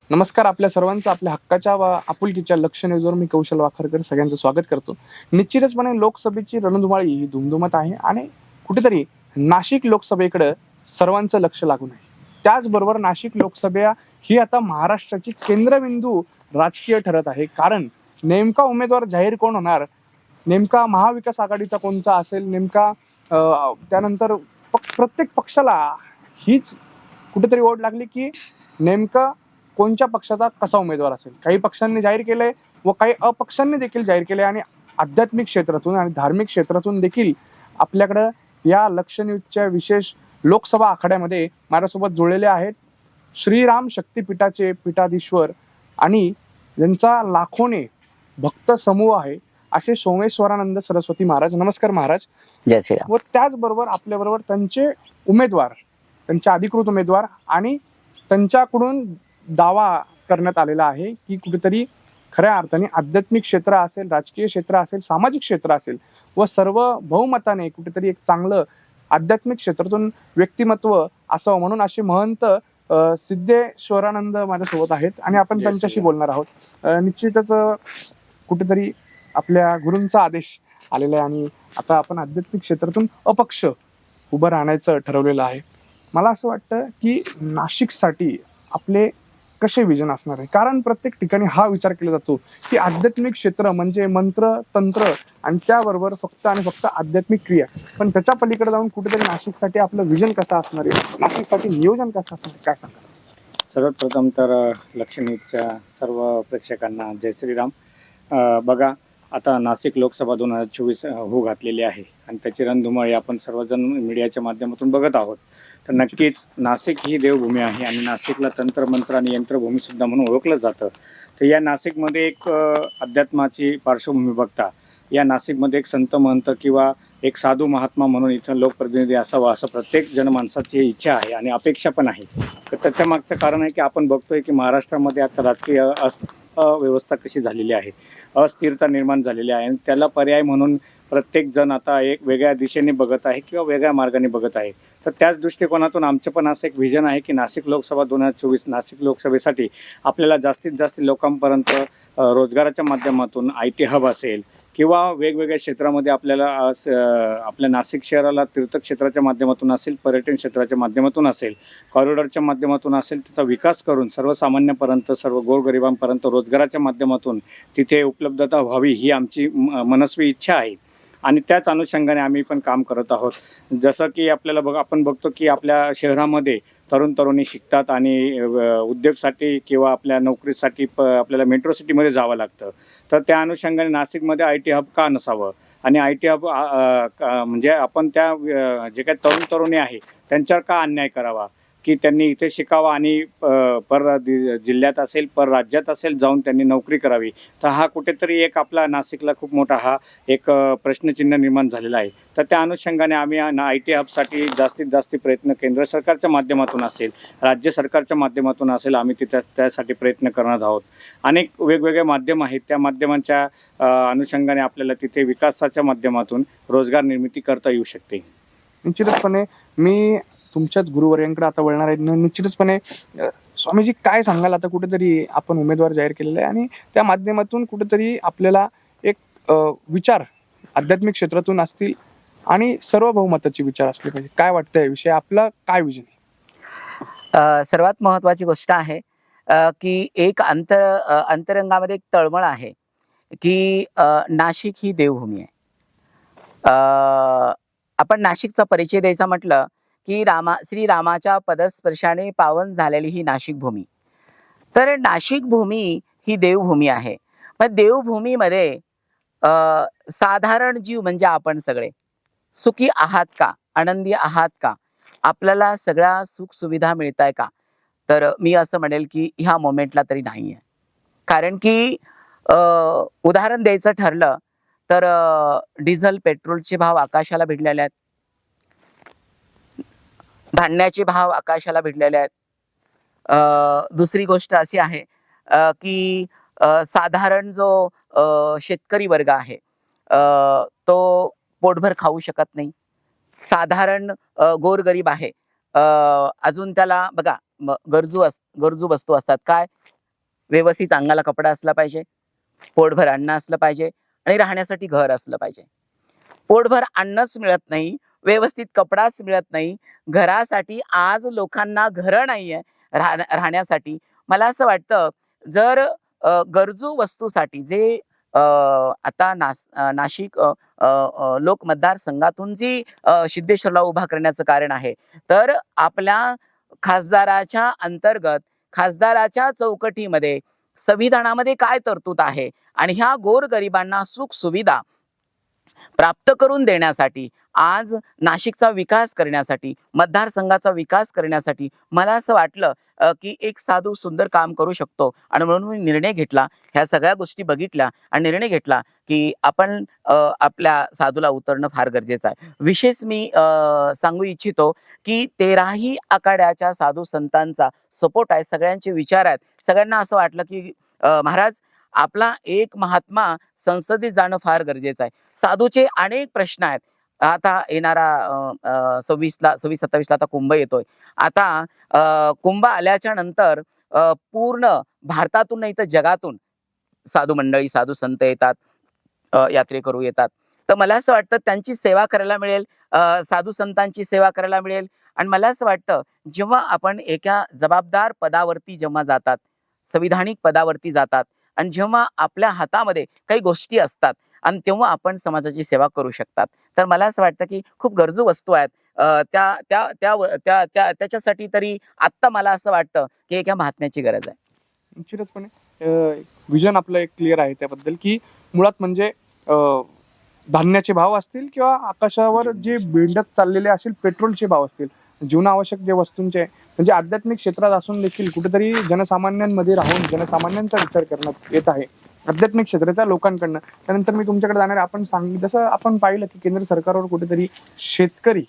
नमस्कार. आपल्या सर्वांचं आपल्या हक्काच्या व आपुलकीच्या लक्ष न्यूजवर मी कौशल वाखरकर सगळ्यांचं स्वागत करतो. निश्चितचपणे लोकसभेची रणधुमाळी ही धुमधुमत आहे आणि कुठेतरी नाशिक लोकसभेकडे सर्वांचं लक्ष लागून आहे. त्याचबरोबर नाशिक लोकसभा ही आता महाराष्ट्राची केंद्रबिंदू राजकीय ठरत आहे. कारण नेमका उमेदवार जाहीर कोण होणार, नेमका महाविकास आघाडीचा कोणता असेल, नेमका त्यानंतर प्रत्येक पक्षाला हीच कुठेतरी ओढ लागली की नेमका कोणत्या पक्षाचा कसा उमेदवार असेल. काही पक्षांनी जाहीर केलंय व काही अपक्षांनी देखील जाहीर केले आणि आध्यात्मिक क्षेत्रातून आणि धार्मिक क्षेत्रातून देखील आपल्याकडं या लक्ष न्यूजच्या विशेष लोकसभा आखाड्यामध्ये माझ्यासोबत जुळलेले आहेत श्रीराम शक्तीपीठाचे पीठाधीश्वर आणि ज्यांचा लाखोने भक्त समूह आहे असे सोमेश्वरानंद सरस्वती महाराज. नमस्कार महाराज. जय श्रीराम. व त्याचबरोबर आपल्याबरोबर त्यांचे उमेदवार, त्यांचे अधिकृत उमेदवार आणि त्यांच्याकडून दावा करण्यात आलेला आहे की कुठेतरी खऱ्या अर्थाने आध्यात्मिक क्षेत्र असेल, राजकीय क्षेत्र असेल, सामाजिक क्षेत्र असेल व सर्व बहुमताने कुठेतरी एक चांगलं आध्यात्मिक क्षेत्रातून व्यक्तिमत्व असावं म्हणून असे महंत सिद्धेश्वरानंद माझ्यासोबत आहेत आणि आपण त्यांच्याशी बोलणार आहोत. निश्चितच कुठेतरी आपल्या गुरूंचा आदेश आलेला आहे आणि आता आपण आध्यात्मिक क्षेत्रातून अपक्ष उभं राहण्याचं ठरवलेलं आहे. मला असं वाटतं की नाशिकसाठी आपले कसे विजन असणार आहे, कारण प्रत्येक ठिकाणी हा विचार केला जातो की आध्यात्मिक क्षेत्र म्हणजे मंत्र तंत्र आणि त्याबरोबर फक्त आणि फक्त आध्यात्मिक क्रिया, पण त्याच्या पलीकडे जाऊन कुठेतरी नाशिकसाठी आपलं विजन कसं असणार आहे, नाशिकसाठी नियोजन कसं असणार आहे, काय सांगा. सर्वप्रथम तर लक्ष न्यूजच्या सर्व प्रेक्षकांना जय श्रीराम. बघा, आता नाशिक लोकसभा 2024 होऊ घातलेली आहे आणि त्याची रणधुमाळी आपण सर्वजण मीडियाच्या माध्यमातून बघत आहोत. तर नक्कीच नाशिक ही देवभूमी आहे आणि नाशिकला तंत्र मंत्र आणि यंत्रभूमी सुद्धा म्हणून ओळखलं जातं. तर या नाशिकमध्ये एक अध्यात्माची पार्श्वभूमी बघता या नाशिकमध्ये एक संत महंत किंवा एक साधू महात्मा म्हणून इथं लोकप्रतिनिधी असावा असं प्रत्येक जनमानसाची इच्छा आहे आणि अपेक्षा पण आहे. तर त्याच्या मागचं कारण आहे की आपण बघतोय की महाराष्ट्रामध्ये आता राजकीय अव्यवस्था कशी झालेली आहे, अस्थिरता निर्माण झालेली आहे आणि त्याला पर्याय म्हणून प्रत्येक जण आता एक वेगळ्या दिशेने बघत आहे किंवा वेगळ्या मार्गाने बघत आहे. तर त्याच दृष्टिकोनातून आमचं पण असं एक व्हिजन आहे की नाशिक लोकसभा 2024 नाशिक लोकसभेसाठी आपल्याला जास्तीत जास्त लोकांपर्यंत रोजगाराच्या माध्यमातून IT हब असेल किंवा वेगवेगळ्या क्षेत्रामध्ये आपल्याला आपल्या नाशिक शहराला तीर्थक्षेत्राच्या माध्यमातून असेल, पर्यटन क्षेत्राच्या माध्यमातून असेल, कॉरिडॉरच्या माध्यमातून असेल, त्याचा विकास करून सर्वसामान्यांपर्यंत सर्व गोरगरिबांपर्यंत रोजगाराच्या माध्यमातून तिथे उपलब्धता व्हावी ही आमची मनस्वी इच्छा आहे आणि त्याच अनुषंगाने आम्ही पण काम करत आहोत. जसं की आपल्याला आपण बघतो की आपल्या शहरामध्ये तरुणी शिकतात आणि उद्योगसाठी किंवा आपल्या नोकरीसाठी आपल्याला मेट्रो सिटीमध्ये जावं लागतं. तर त्या अनुषंगाने नाशिकमध्ये IT हब का नसावं आणि IT हब म्हणजे आपण त्या जे काही तरुणी आहे त्यांच्यावर का अन्याय करावा की त्यांनी इथे शिकावा आणि जिल्ह्यात असेल पर राज्यात असेल जाऊन त्यांनी नोकरी करावी. तर हा कुठेतरी एक आपला नाशिकला खूप मोठा हा एक प्रश्नचिन्ह निर्माण झालेला आहे. तर त्या अनुषंगाने आम्ही IT हबसाठी जास्तीत जास्त प्रयत्न केंद्र सरकारच्या माध्यमातून असेल, राज्य सरकारच्या माध्यमातून असेल, आम्ही तिथे त्यासाठी प्रयत्न करणार आहोत. अनेक वेगवेगळे माध्यम आहेत, त्या माध्यमांच्या अनुषंगाने आपल्याला तिथे विकासाच्या माध्यमातून रोजगार निर्मिती करता येऊ शकते. निश्चितपणे मी तुमच्याच गुरुवर्यांकडे आता वळणार आहे. निश्चितपणे स्वामीजी काय सांगाल, आता कुठेतरी आपण उमेदवार जाहीर केलेले आहे आणि त्या माध्यमातून कुठेतरी आपल्याला एक विचार आध्यात्मिक क्षेत्रातून असतील आणि सर्व बहुमताचे विचार असले पाहिजे. काय वाटतं याविषयी, आपला काय विजन आहे? सर्वात महत्वाची गोष्ट आहे की एक अंतरंगामध्ये एक तळमळ आहे की नाशिक ही देवभूमी आहे. आपण नाशिकचा परिचय द्यायचा म्हटलं की श्रीरामाच्या पदस्पर्शाने पावन झालेली ही नाशिक भूमी. तर नाशिक भूमी ही देवभूमी आहे. पण देवभूमीमध्ये साधारण जीव म्हणजे आपण सगळे सुखी आहात का, आनंदी आहात का, आपल्याला सगळ्या सुख सुविधा मिळताय का? तर मी असं म्हणेल की ह्या मोमेंटला तरी नाही आहे. कारण की उदाहरण द्यायचं ठरलं तर डिझेल पेट्रोलचे भाव आकाशाला भिडलेले आहेत, धान्याचे भाव आकाशाला भिडलेले आहेत. दुसरी गोष्ट अशी आहे की साधारण जो शेतकरी वर्ग आहे तो पोटभर खाऊ शकत नाही. साधारण गोरगरीब आहे, अजून त्याला बघा गरजू वस्तू असतात. काय? व्यवस्थित अंगाला कपडा असला पाहिजे, पोटभर अन्न असलं पाहिजे आणि राहण्यासाठी घर असलं पाहिजे. पोटभर अन्नच मिळत नाही, व्यवस्थित कपडाच मिळत नाही, घरासाठी आज लोकांना घरं नाहीये राहण्यासाठी. मला असं वाटतं जर गरजू वस्तूसाठी जे आता नाशिक लोक मतदारसंघातून जी सिद्धेश्वरला उभा करण्याचं कारण आहे, तर आपल्या खासदाराच्या अंतर्गत खासदाराच्या चौकटीमध्ये संविधानामध्ये काय तरतूद आहे आणि ह्या गोरगरिबांना सुख सुविधा प्राप्त करून देण्यासाठी, आज नाशिकचा विकास करण्यासाठी, मतदारसंघाचा विकास करण्यासाठी मला असं वाटलं की एक साधू सुंदर काम करू शकतो आणि म्हणून मी निर्णय घेतला. ह्या सगळ्या गोष्टी बघितल्या आणि निर्णय घेतला की आपण आपल्या साधूला उतरणं फार गरजेचं आहे. विशेष मी सांगू इच्छितो की 13ही आखाड्याच्या साधू संतांचा सपोर्ट आहे, सगळ्यांचे विचार आहेत. सगळ्यांना असं वाटलं की महाराज आपला एक महात्मा संसदेत जाणं फार गरजेचं आहे. साधूचे अनेक प्रश्न आहेत. आता येणारा 26-27 आता कुंभ येतोय. आता कुंभ आल्याच्या नंतर पूर्ण भारतातून नाही तर जगातून साधू मंडळी, साधू संत येतात, यात्रेकरू येतात. तर मला असं वाटतं त्यांची सेवा करायला मिळेल, साधू संतांची सेवा करायला मिळेल. आणि मला असं वाटतं जेव्हा आपण एका जबाबदार पदावरती जेव्हा जातात, संविधानिक पदावरती जातात आणि जेव्हा आपल्या हातामध्ये काही गोष्टी असतात आणि तेव्हा आपण समाजाची सेवा करू शकतात. तर मला असं वाटतं की खूप गरजू वस्तू आहेत. त्या त्या त्या त्या त्या त्याच्यासाठी तरी आत्ता मला असं वाटतं की एका महात्म्याची गरज आहे. निश्चितपणे विजन आपलं एक क्लिअर आहे त्याबद्दल की मुळात म्हणजे धान्याचे भाव असतील किंवा आकाशावर जे बिंडत चाललेले असतील पेट्रोलचे भाव असतील, जीवनावश्यक जे वस्तूंचे, म्हणजे आध्यात्मिक क्षेत्रात असून देखील कुठेतरी जनसामान्यांमध्ये राहून जनसामान्यांचा विचार करण्यात येत आहे आध्यात्मिक क्षेत्राच्या लोकांकडनं. त्यानंतर मी तुमच्याकडे जाणार आहे. आपण जसं आपण पाहिलं की केंद्र सरकारवर कुठेतरी शेतकरी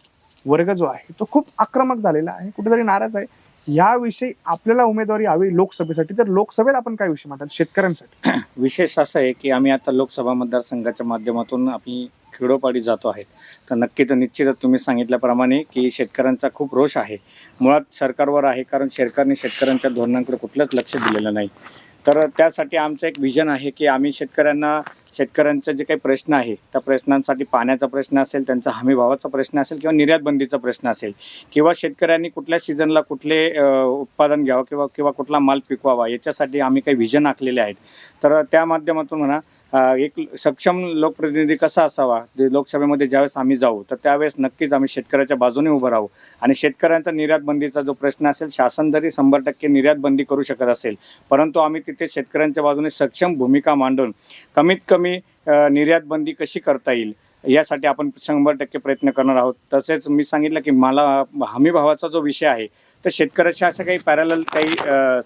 वर्ग जो आहे तो खूप आक्रमक झालेला आहे, कुठेतरी नाराज आहे. याविषयी आपल्याला उमेदवारी हवी लोकसभेसाठी, तर लोकसभेत आपण काय विषय मांडाल शेतकऱ्यांसाठी? विशेष असं आहे की आम्ही आता लोकसभा मतदारसंघाच्या माध्यमातून आम्ही खेडोपाडी जातो आहेत. तर नक्की तर निश्चितच तुम्ही सांगितल्याप्रमाणे की शेतकऱ्यांचा खूप रोष आहे, मुळात सरकारवर आहे, कारण सरकारने शेतकऱ्यांच्या धोरणांकडे कुठलंच लक्ष दिलेलं नाही. तर त्यासाठी आमचं एक विजन आहे की आम्ही शेतकऱ्यांचे जे काही प्रश्न आहे त्या प्रश्नांसाठी, पाण्याचा प्रश्न असेल, त्यांचा हमीभावाचा प्रश्न असेल किंवा निर्यात बंदीचा प्रश्न असेल किंवा शेतकऱ्यांनी कुठल्या सीझनला कुठले उत्पादन घ्यावं किंवा कुठला माल पिकवावा, याच्यासाठी आम्ही काही विजन आखलेले आहेत. तर त्या माध्यमातून म्हणा एक सक्षम लोकप्रतिनिधी कसा असावा, जे लोकसभेमध्ये ज्यावेळेस आम्ही जाऊ तर त्यावेळेस नक्कीच आम्ही शेतकऱ्याच्या बाजूने उभं राहू. आणि शेतकऱ्यांचा निर्यात बंदीचा जो प्रश्न असेल, शासन जरी 100% निर्यात बंदी करू शकत असेल, परंतु आम्ही तिथे शेतकऱ्यांच्या बाजूने सक्षम भूमिका मांडून कमीत कमी निर्यात बंदी कशी करता येईल यासाठी आपण 100% प्रयत्न करणार आहोत. तसेच मी सांगितलं की मला हमीभावाचा जो विषय आहे, तर शेतकऱ्याच्या अशा काही पॅरलल काही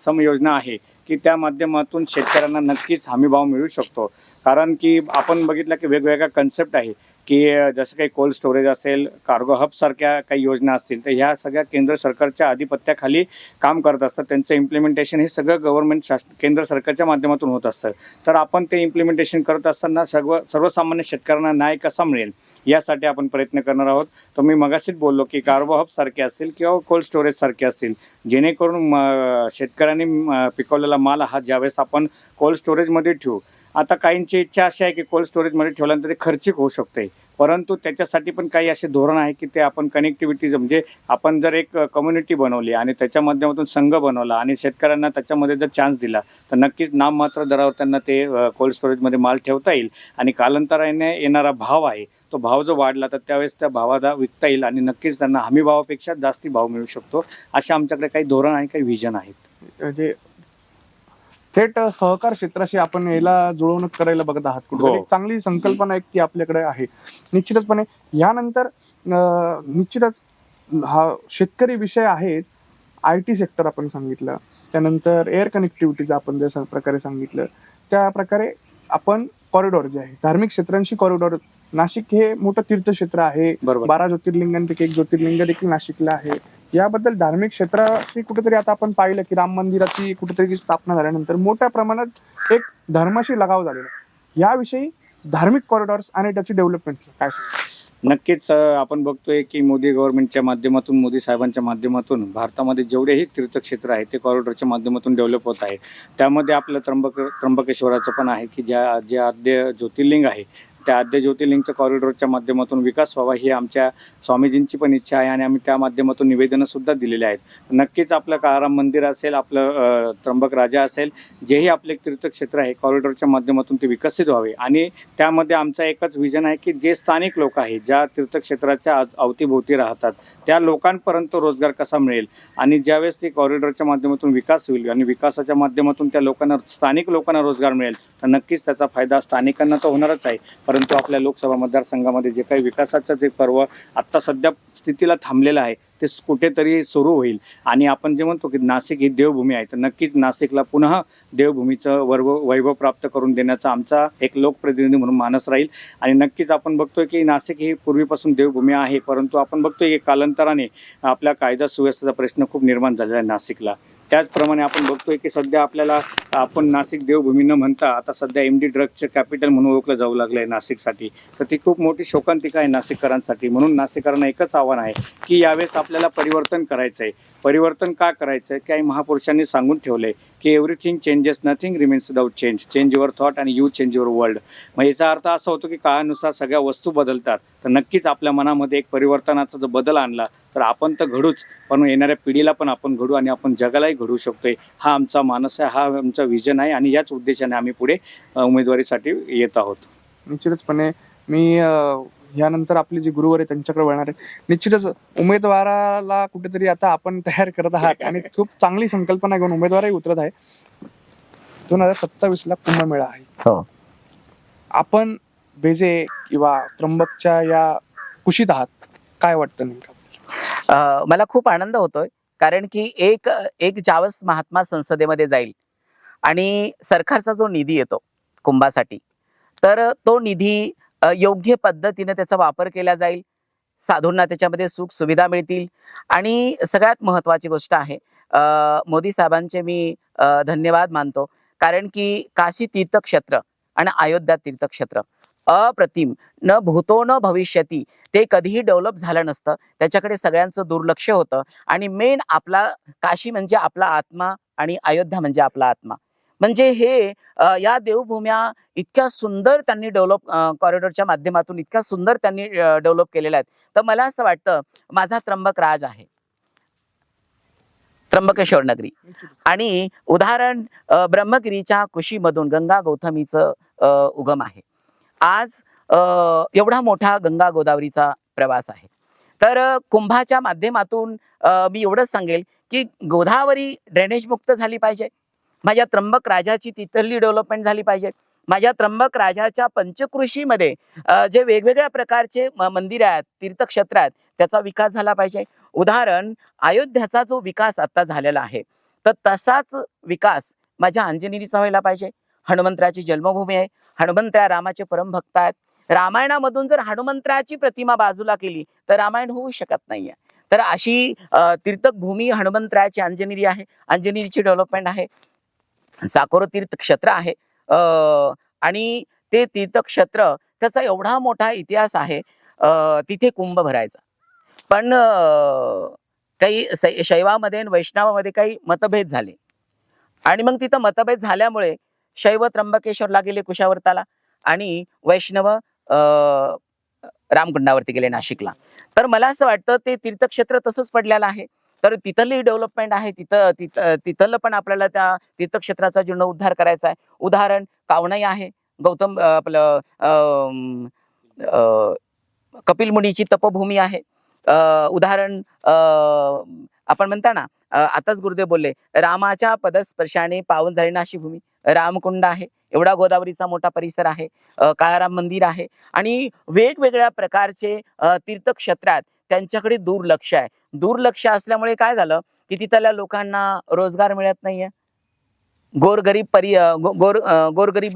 समयोजना आहे की त्या माध्यमातून शेतकऱ्यांना नक्कीच हमीभाव मिळू शकतो. कारण की आपण बघितलं की वेगवेगळ्या कन्सेप्ट आहे की जसं काही कोल्ड स्टोरेज असेल, कार्गो हबसारख्या काही योजना असतील, तर ह्या सगळ्या केंद्र सरकारच्या आधिपत्याखाली काम करत असतात. त्यांचं इम्प्लिमेंटेशन हे सगळं गव्हर्नमेंट केंद्र सरकारच्या माध्यमातून होत असतं. तर आपण ते इम्प्लिमेंटेशन करत असताना सर्वसामान्य शेतकऱ्यांना न्याय कसा मिळेल यासाठी आपण प्रयत्न करणार आहोत. तर मी मगाशीच बोललो की कार्गो हबसारखे असतील किंवा कोल्ड स्टोरेजसारखे असतील, जेणेकरून शेतकऱ्यांनी पिकवलेला माल हा ज्यावेळेस आपण कोल्ड स्टोरेजमध्ये ठेवू. आता काहींची इच्छा अशी आहे की कोल्ड स्टोरेजमध्ये ठेवल्यानंतर ते खर्चिक होऊ शकते, परंतु त्याच्यासाठी पण काही असे धोरण आहे की ते आपण कनेक्टिव्हिटी, म्हणजे आपण जर एक कम्युनिटी बनवली आणि त्याच्या माध्यमातून संघ बनवला आणि शेतकऱ्यांना त्याच्यामध्ये जर चान्स दिला तर नक्कीच नाममात्र दरावर त्यांना ते कोल्ड स्टोरेजमध्ये माल ठेवता येईल. आणि कालांतराने येणारा भाव आहे तो भाव जो वाढला तर त्यावेळेस त्या भावाला विकता येईल आणि नक्कीच त्यांना हमी भावापेक्षा जास्ती भाव मिळू शकतो. अशा आमच्याकडे काही धोरण आणि काही विजन आहेत. म्हणजे थेट सहकार क्षेत्राशी आपण याला जुळवणूक करायला बघत आहात. कुठे एक चांगली संकल्पना एक ती आपल्याकडे आहे. निश्चितपणे यानंतर निश्चितच हा शेतकरी विषय आहे. IT सेक्टर आपण सांगितलं, त्यानंतर एअर कनेक्टिव्हिटीचं आपण जशा प्रकारे सांगितलं, त्या प्रकारे आपण कॉरिडॉर जे आहे धार्मिक क्षेत्रांशी कॉरिडॉर. नाशिक हे मोठं तीर्थक्षेत्र आहे, 12 ज्योतिर्लिंगांपैकी एक ज्योतिर्लिंग देखील नाशिकला आहे. याबद्दल धार्मिक क्षेत्राशी कुठेतरी आता आपण पाहिलं की राम मंदिराची कुठेतरी स्थापना झाल्यानंतर मोठ्या प्रमाणात एक धर्माशी लगाव झालेला. याविषयी धार्मिक कॉरिडॉर्स आणि त्याची डेव्हलपमेंट काय सांगू? नक्कीच आपण बघतोय की मोदी गव्हर्नमेंटच्या माध्यमातून, मोदी साहेबांच्या माध्यमातून भारतामध्ये जेवढेही तीर्थक्षेत्र आहेत ते कॉरिडॉरच्या माध्यमातून डेव्हलप होत आहे. त्यामध्ये आपलं त्र्यंबकेश्वराचं पण आहे की जे आद्य ज्योतिर्लिंग आहे, त्या आद्य ज्योतिर्लिंगच्या कॉरिडॉरच्या माध्यमातून विकास व्हावा ही आमच्या स्वामीजींची पण इच्छा आहे आणि आम्ही त्या माध्यमातून निवेदनं सुद्धा दिलेली आहेत. नक्कीच आपलं काळाराम मंदिर असेल, आपलं त्र्यंबक राजा असेल, जेही आपले तीर्थक्षेत्र आहे कॉरिडॉरच्या माध्यमातून ते विकसित व्हावे आणि त्यामध्ये आमचा एकच विजन आहे की जे स्थानिक लोक आहेत, ज्या तीर्थक्षेत्राच्या अवतीभोवती राहतात, त्या लोकांपर्यंत रोजगार कसा मिळेल आणि ज्यावेळेस ते कॉरिडॉरच्या माध्यमातून विकास होईल आणि विकासाच्या माध्यमातून त्या लोकांना, स्थानिक लोकांना रोजगार मिळेल, तर नक्कीच त्याचा फायदा स्थानिकांना तर होणारच आहे. परंतु आपल्या लोकसभा मतदारसंघामध्ये जे काही विकासाचं जे पर्व आत्ता सध्या स्थितीला थांबलेलं आहे ते कुठेतरी सुरू होईल आणि आपण जे म्हणतो की नाशिक ही देवभूमी आहे, तर नक्कीच नाशिकला पुन्हा देवभूमीचं वैभव प्राप्त करून देण्याचा आमचा एक लोकप्रतिनिधी म्हणून मानस राहील. आणि नक्कीच आपण बघतोय की नाशिक ही पूर्वीपासून देवभूमी आहे, परंतु आपण बघतोय की कालांतराने आपल्या कायदा सुव्यवस्थेचा प्रश्न खूप निर्माण झालेला आहे नाशिकला. त्याचप्रमाणे आपण बघतोय की सध्या आपल्याला, आपण नाशिक देवभूमी न म्हणता आता सध्या MD ड्रग्सचे कॅपिटल म्हणून ओळखलं जाऊ लागलं आहे नाशिकसाठी. तर ती खूप मोठी शोकांतिका आहे नाशिककरांसाठी. म्हणून नाशिककरांना एकच आव्हान आहे की यावेळेस आपल्याला परिवर्तन करायचं आहे. परिवर्तन का करायचं आहे? काही महापुरुषांनी सांगून ठेवलंय की everything changes, nothing remains without change. Change your thought आणि यू चेंज युअर वर्ल्ड. मग याचा अर्थ असा होतो की काळानुसार सगळ्या वस्तू बदलतात. तर नक्कीच आपल्या मनामध्ये एक परिवर्तनाचा जर बदल आणला तर आपण तर घडूच, पण येणाऱ्या पिढीला पण आपण घडू आणि आपण जगालाही घडवू शकतोय. हा आमचा मानस आहे, हा आमचा विजन आहे आणि याच उद्देशाने आम्ही पुढे उमेदवारीसाठी येत आहोत. निश्चितचपणे मी यानंतर आपले जे गुरुवर आहे त्यांच्याकडे वळणार आहे. निश्चितच उमेदवाराला कुठेतरी आता आपण तयार करत आहात आणि खूप चांगली संकल्पना घेऊन उमेदवारही उतरत आहे. 2027 कुंभमेळा आहे. हो. आपण बेजे किंवा त्र्यंबकच्या या कुशीत आहात, काय वाटतं नेमकं? मला खूप आनंद होतोय, कारण की एक एक ज्यावेळेस महात्मा संसदेमध्ये जाईल आणि सरकारचा जो निधी येतो कुंभासाठी, तर तो निधी योग्य पद्धतीने त्याचा वापर केला जाईल, साधूंना त्याच्यामध्ये सुख सुविधा मिळतील. आणि सगळ्यात महत्त्वाची गोष्ट आहे, मोदी साहेबांचे मी धन्यवाद मानतो, कारण की काशी तीर्थक्षेत्र आणि अयोध्या तीर्थक्षेत्र अप्रतिम, न भूतो न भविष्यती, ते कधीही डेव्हलप झालं नसतं. त्याच्याकडे सगळ्यांचं दुर्लक्ष होतं. आणि मेन आपला काशी म्हणजे आपला आत्मा आणि अयोध्या म्हणजे आपला आत्मा. म्हणजे हे या देवभूम्या इतक्या सुंदर त्यांनी डेव्हलप, कॉरिडॉरच्या माध्यमातून इतक्या सुंदर त्यांनी डेव्हलप केलेल्या आहेत. तर मला असं वाटतं, माझा त्र्यंबक राज आहे, त्र्यंबकेश्वर नगरी. आणि उदाहरण ब्रह्मगिरीच्या कुशीमधून गंगा गौतमीचं उगम आहे. आज एवढा मोठा गंगा गोदावरीचा प्रवास आहे. तर कुंभाच्या माध्यमातून मी एवढंच सांगेल की गोदावरी ड्रेनेज मुक्त झाली पाहिजे. माझ्या त्र्यंबक राजाची तिथली डेव्हलपमेंट झाली पाहिजे. माझ्या त्र्यंबक राजाच्या पंचकृषीमध्ये जे वेगवेगळ्या प्रकारचे मंदिर आहेत, तीर्थक्षेत्र आहेत, त्याचा विकास झाला पाहिजे. उदाहरण अयोध्याचा जो विकास आता झालेला आहे, तर तसाच विकास माझ्या अंजनेरीचा व्हायला पाहिजे. हनुमंतराची जन्मभूमी आहे, हनुमंतराय रामाचे परमभक्त आहेत. रामायणामधून जर हनुमंतराची प्रतिमा बाजूला केली तर रामायण होऊ शकत नाहीये. तर अशी तीर्थभूमी हनुमंतरायाची अंजनेरी आहे, अंजनेरीची डेव्हलपमेंट आहे. साकोर तीर्थक्षेत्र आहे, आणि ते तीर्थक्षेत्र त्याचा एवढा मोठा इतिहास आहे. तिथे कुंभ भरायचा, पण काही शैवामध्ये आणि वैष्णवामध्ये काही मतभेद झाले आणि मग तिथं मतभेद झाल्यामुळे शैव त्र्यंबकेश्वरला गेले, कुशावर्ताला, आणि वैष्णव रामकुंडावरती गेले, नाशिकला. तर मला असं वाटतं ते तीर्थक्षेत्र तसंच पडलेलं आहे. तर तिथली डेव्हलपमेंट आहे, तिथलं पण आपल्याला त्या तीर्थक्षेत्राचा जीर्णोद्धार करायचा आहे. उदाहरण कावणई आहे, गौतम आपलं कपिल मुनीची तपभूमी आहे. उदाहरण आपण म्हणता ना, आताच गुरुदेव बोलले, रामाच्या पदस्पर्शाने पावन झाली नाशिक भूमी. रामकुंड आहे, एवढा गोदावरीचा मोठा परिसर आहे, काळाराम मंदिर आहे, आणि वेगवेगळ्या प्रकारचे तीर्थक्षेत्रात त्यांच्याकडे दुर्लक्ष आहे. दुर्लक्ष असल्यामुळे काय झालं की तिथल्या लोकांना रोजगार मिळत नाहीये. गोरगरीब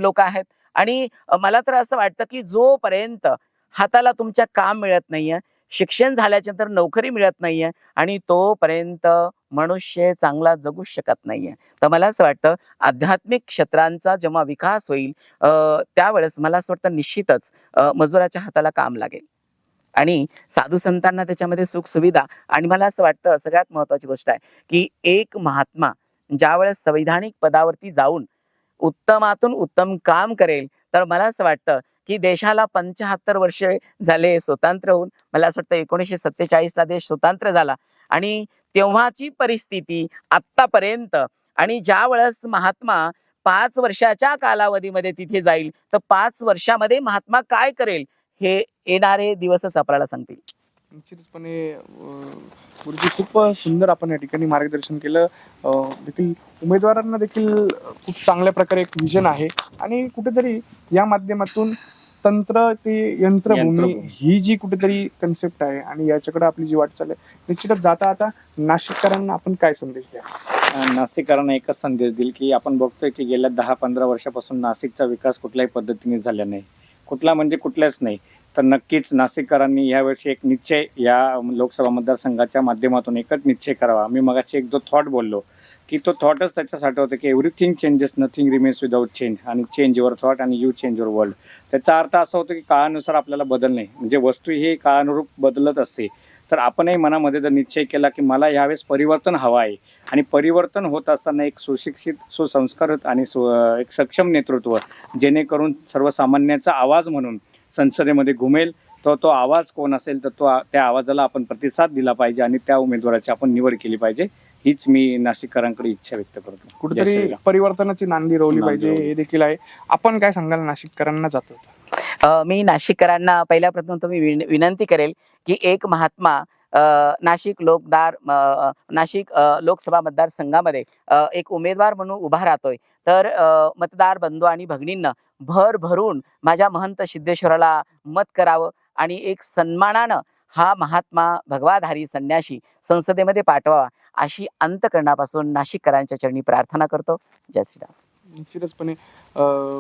लोक आहेत. आणि मला तर असं वाटतं की जोपर्यंत हाताला तुमच्या काम मिळत नाहीये, शिक्षण झाल्याच्या नंतर नोकरी मिळत नाहीये, आणि तोपर्यंत मनुष्य चांगला जगू शकत नाहीये. तर मला असं वाटतं आध्यात्मिक क्षेत्रांचा जेव्हा विकास होईल, त्यावेळेस मला असं वाटतं निश्चितच मजुराच्या हाताला काम लागेल. आणि साधू संतांना त्याच्यामध्ये सुख सुविधा. आणि मला असं वाटतं सगळ्यात महत्वाची गोष्ट आहे की एक महात्मा ज्यावेळेस संविधानिक पदावरती जाऊन उत्तमातून उत्तम काम करेल, तर मला असं वाटतं की देशाला 75 वर्षे झाले स्वतंत्र होऊन. मला असं वाटतं 1947 ला देश स्वतंत्र झाला आणि तेव्हाची परिस्थिती आत्तापर्यंत. आणि ज्या वेळेस महात्मा 5 वर्षाच्या कालावधीमध्ये तिथे जाईल, तर 5 वर्षामध्ये महात्मा काय करेल हे येणारे दिवसच आपल्याला सांगतील. निश्चितपणे गुरुजी खूप सुंदर आपण या ठिकाणी मार्गदर्शन केलं. देखील उमेदवारांना देखील खूप चांगल्या प्रकारे एक विजन आहे आणि कुठेतरी या माध्यमातून तंत्र ते यंत्रभूमी यंत्रभूमी. ही जी कुठेतरी कन्सेप्ट आहे आणि याच्याकडे आपली जी वाटचाल आहे, निश्चितच जाता आता नाशिककरांना आपण काय संदेश द्या? नाशिककरांना एकच संदेश देईल की आपण बघतोय की गेल्या 10-15 वर्षापासून नाशिकचा विकास कुठल्याही पद्धतीने झाला नाही. कुठला म्हणजे कुठलाच नाही. तर नक्कीच नाशिककरांनी यावर्षी एक निश्चय या लोकसभा मतदारसंघाच्या माध्यमातून एकच निश्चय करावा. मी मगाशी एक जो थॉट बोललो की तो थॉटच त्याच्यासाठी होतं की everything changes, nothing remains without change, आणि चेंज युअर थॉट आणि यू चेंज युअर वर्ल्ड. त्याचा अर्थ असा होतो की काळानुसार आपल्याला बदलणे, म्हणजे वस्तू ही काळानुरूप बदलत असते. तर आपणही मनामध्ये जर निश्चय केला की मला यावेळेस परिवर्तन हवं आहे, आणि परिवर्तन होत असताना एक सुशिक्षित, सुसंस्कृत आणि एक सक्षम नेतृत्व, जेणेकरून सर्वसामान्याचा आवाज म्हणून संसदेमध्ये घुमेल, तो आवाज कोण असेल तर त्या आवाजाला आपण प्रतिसाद दिला पाहिजे आणि त्या उमेदवाराची आपण निवड केली पाहिजे. हीच मी नाशिककरांकडे इच्छा व्यक्त करतो. जय कुठेतरी श्रीराम. परिवर्तनाची नांदी रोवली नांदी पाहिजे रोवली. हे देखील आहे. आपण काय सांगाल नाशिककरांना जातो? मी नाशिककरांना पहिल्या प्रथम तर मी विनंती करेल की एक महात्मा नाशिक लोकसभा मतदारसंघामध्ये एक उमेदवार म्हणून उभा राहतोय. तर मतदार बंधू आणि भगिनींना भरभरून माझ्या महंत सिद्धेश्वराला मत करावं आणि एक सन्मानानं हा महात्मा भगवाधारी संन्यासी संसदेमध्ये पाठवावा, अशी अंतःकरणापासून नाशिककरांच्या चरणी प्रार्थना करतो. जय श्रीराम. निश्चितचपणे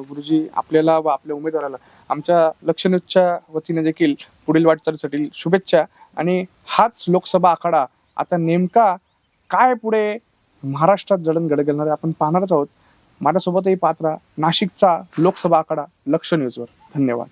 गुरुजी आपल्याला व आपल्या उमेदवाराला आमच्या लक्ष न्यूजच्या वतीने देखील पुढील वाटचालीसाठी शुभेच्छा. आणि हाच लोकसभा आखाडा आता नेमका काय पुढे महाराष्ट्रात जडणघडण आपण पाहणारच आहोत. माझ्यासोबतही पात्रा नाशिकचा लोकसभा आखाडा लक्ष न्यूजवर. धन्यवाद.